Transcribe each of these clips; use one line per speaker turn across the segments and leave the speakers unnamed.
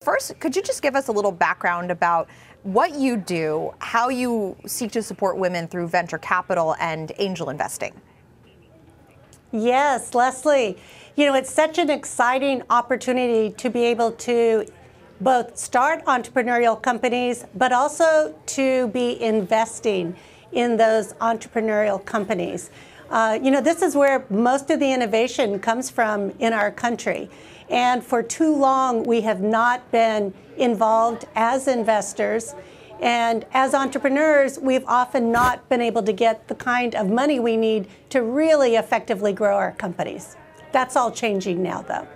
First, could you just give us a little background about what you do, how you seek to support women through venture capital and angel investing?
Yes, Leslie. You know, it's such an exciting opportunity to be able to both start entrepreneurial companies, but also to be investing in those entrepreneurial companies. This is where most of the innovation comes from in our country. And for too long, we have not been involved as investors. And as entrepreneurs, we've often not been able to get the kind of money we need to really effectively grow our companies. That's all changing now, though.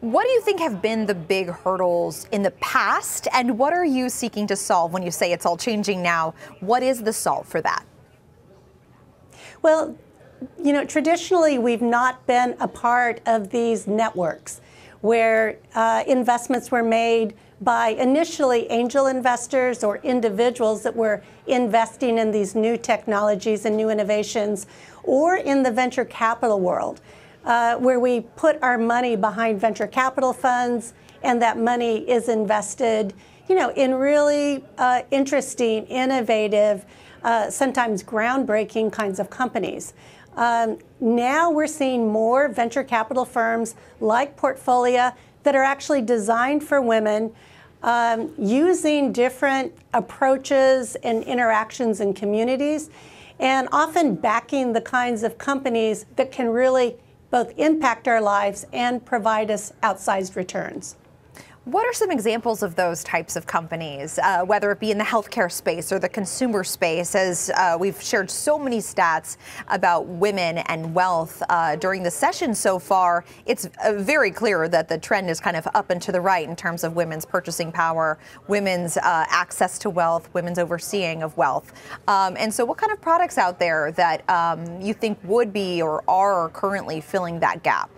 What do you think have been the big hurdles in the past, and what are you seeking to solve when you say it's all changing now? What is the solve for that?
Well, traditionally, we've not been a part of these networks where investments were made by initially angel investors or individuals that were investing in these new technologies and new innovations, or in the venture capital world, where we put our money behind venture capital funds, and that money is invested, in really interesting, innovative, sometimes groundbreaking kinds of companies. Now we're seeing more venture capital firms like Portfolia that are actually designed for women, using different approaches and interactions in communities, and often backing the kinds of companies that can really both impact our lives and provide us outsized returns.
What are some examples of those types of companies, whether it be in the healthcare space or the consumer space, as we've shared so many stats about women and wealth during the session so far? It's very clear that the trend is kind of up and to the right in terms of women's purchasing power, women's access to wealth, women's overseeing of wealth. And so what kind of products out there that you think would be or are currently filling that gap?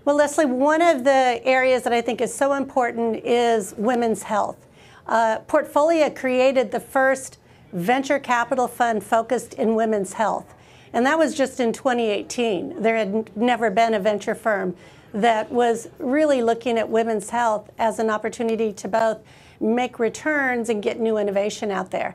Well, Leslie, one of the areas that I think is so important is women's health. Portfolia created the first venture capital fund focused in women's health, and that was just in 2018. There had never been a venture firm that was really looking at women's health as an opportunity to both make returns and get new innovation out there.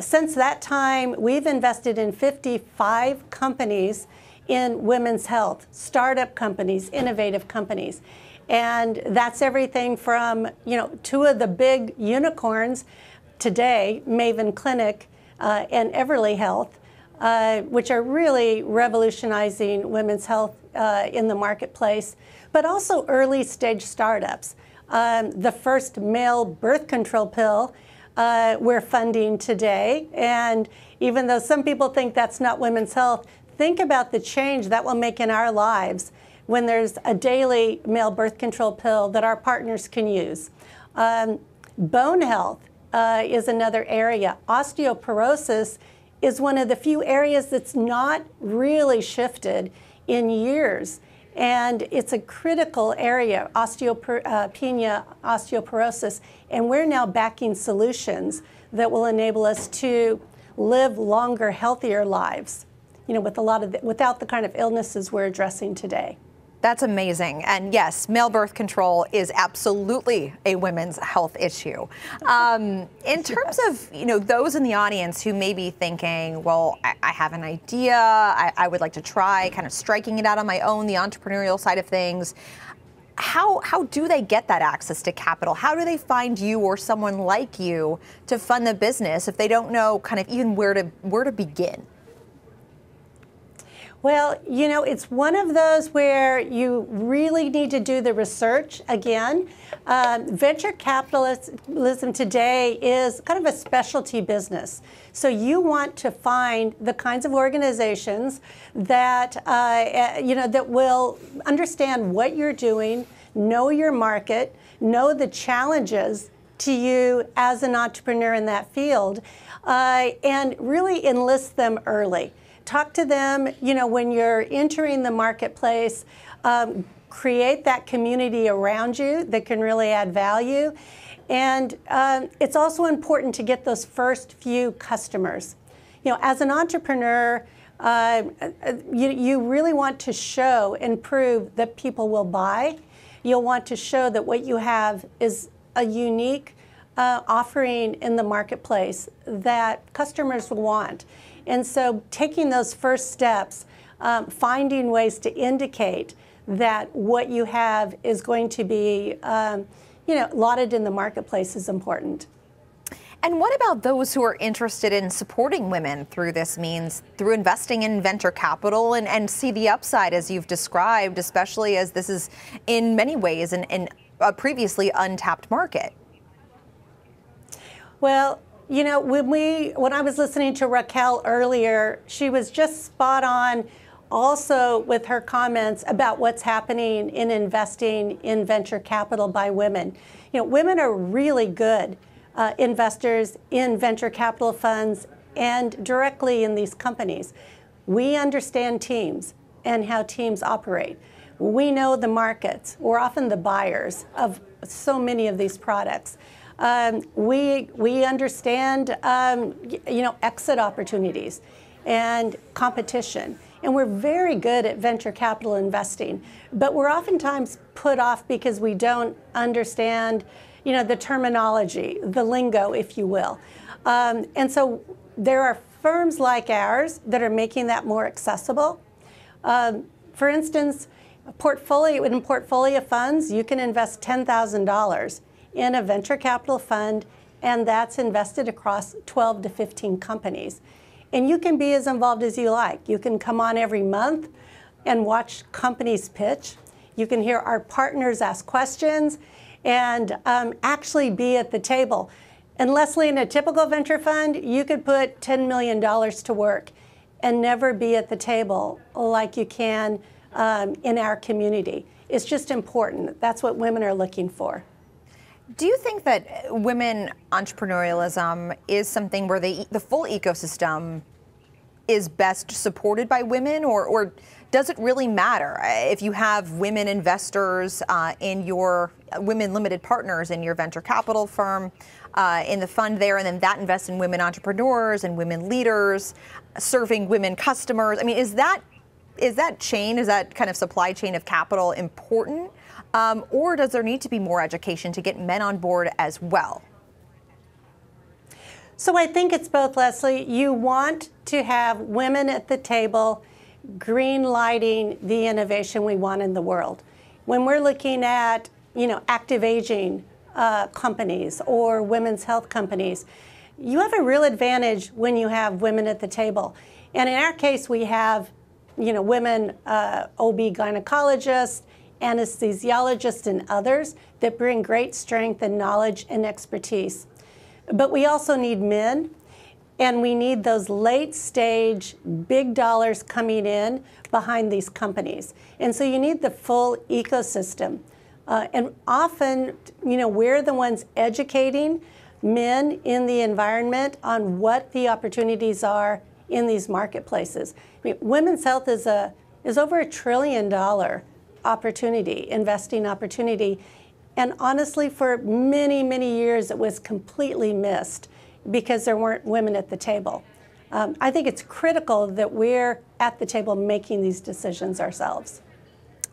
Since that time, we've invested in 55 companies in women's health, startup companies, innovative companies. And that's everything from, two of the big unicorns today, Maven Clinic and Everly Health, which are really revolutionizing women's health in the marketplace, but also early stage startups. The first male birth control pill we're funding today. And even though some people think that's not women's health, think about the change that will make in our lives when there's a daily male birth control pill that our partners can use. Bone health is another area. Osteoporosis is one of the few areas that's not really shifted in years. And it's a critical area, osteopenia, osteoporosis. And we're now backing solutions that will enable us to live longer, healthier lives, without the kind of illnesses we're addressing today.
That's amazing. And yes, male birth control is absolutely a women's health issue. In terms of, those in the audience who may be thinking, well, I have an idea, I would like to try kind of striking it out on my own, the entrepreneurial side of things. How do they get that access to capital? How do they find you or someone like you to fund the business if they don't know kind of even where to begin?
Well, it's one of those where you really need to do the research again. Venture capitalism today is kind of a specialty business. So you want to find the kinds of organizations that, that will understand what you're doing, know your market, know the challenges to you as an entrepreneur in that field, and really enlist them early. Talk to them, when you're entering the marketplace, create that community around you that can really add value. And it's also important to get those first few customers. As an entrepreneur, you really want to show and prove that people will buy. You'll want to show that what you have is a unique offering in the marketplace that customers want. And so taking those first steps, finding ways to indicate that what you have is going to be lauded in the marketplace is important.
And what about those who are interested in supporting women through this means, through investing in venture capital and see the upside as you've described, especially as this is in many ways a previously untapped market?
Well, when I was listening to Raquel earlier, she was just spot on also with her comments about what's happening in investing in venture capital by women. Women are really good investors in venture capital funds and directly in these companies. We understand teams and how teams operate. We know the markets. We're often the buyers of so many of these products. We understand exit opportunities and competition. And we're very good at venture capital investing, but we're oftentimes put off because we don't understand the terminology, the lingo, if you will. And so there are firms like ours that are making that more accessible. For instance, in Portfolia funds, you can invest $10,000 in a venture capital fund, and that's invested across 12 to 15 companies. And you can be as involved as you like. You can come on every month and watch companies pitch. You can hear our partners ask questions and actually be at the table. And Leslie, in a typical venture fund, you could put $10 million to work and never be at the table like you can in our community. It's just important. That's what women are looking for.
Do you think that women entrepreneurialism is something where the full ecosystem is best supported by women, or does it really matter if you have women investors in your women limited partners in your venture capital firm, in the fund there, and then that invests in women entrepreneurs and women leaders, serving women customers? I mean, is that kind of supply chain of capital important? Or does there need to be more education to get men on board as well?
So I think it's both, Leslie. You want to have women at the table green lighting the innovation we want in the world. When we're looking at, active aging companies or women's health companies, you have a real advantage when you have women at the table. And in our case, we have, women OB gynecologists, anesthesiologists, and others that bring great strength and knowledge and expertise. But we also need men, and we need those late stage big dollars coming in behind these companies. And so you need the full ecosystem. And often, we're the ones educating men in the environment on what the opportunities are in these marketplaces. I mean, women's health is over $1 trillion investing opportunity. And honestly, for many, many years, it was completely missed because there weren't women at the table. I think it's critical that we're at the table making these decisions ourselves.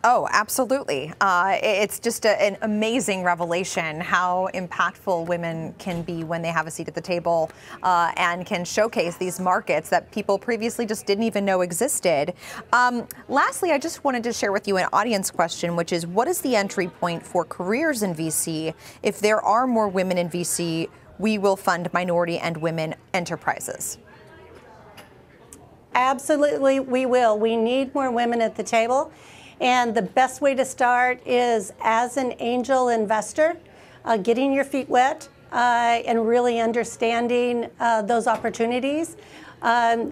Oh, absolutely. It's just an amazing revelation how impactful women can be when they have a seat at the table and can showcase these markets that people previously just didn't even know existed. Lastly, I just wanted to share with you an audience question, which is, what is the entry point for careers in VC? If there are more women in VC, we will fund minority and women enterprises.
Absolutely, we will. We need more women at the table. And the best way to start is as an angel investor, getting your feet wet and really understanding those opportunities. That's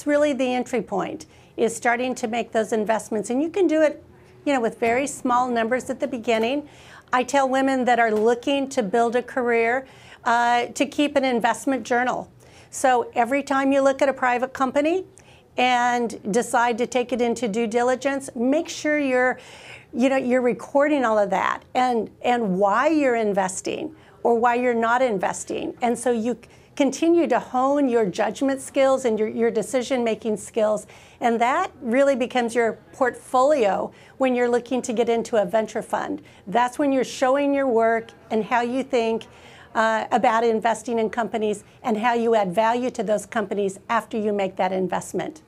really the entry point, is starting to make those investments. And you can do it, with very small numbers at the beginning. I tell women that are looking to build a career to keep an investment journal. So every time you look at a private company and decide to take it into due diligence, make sure you're recording all of that and why you're investing or why you're not investing. And so you continue to hone your judgment skills and your decision-making skills. And that really becomes your portfolio when you're looking to get into a venture fund. That's when you're showing your work and how you think about investing in companies and how you add value to those companies after you make that investment.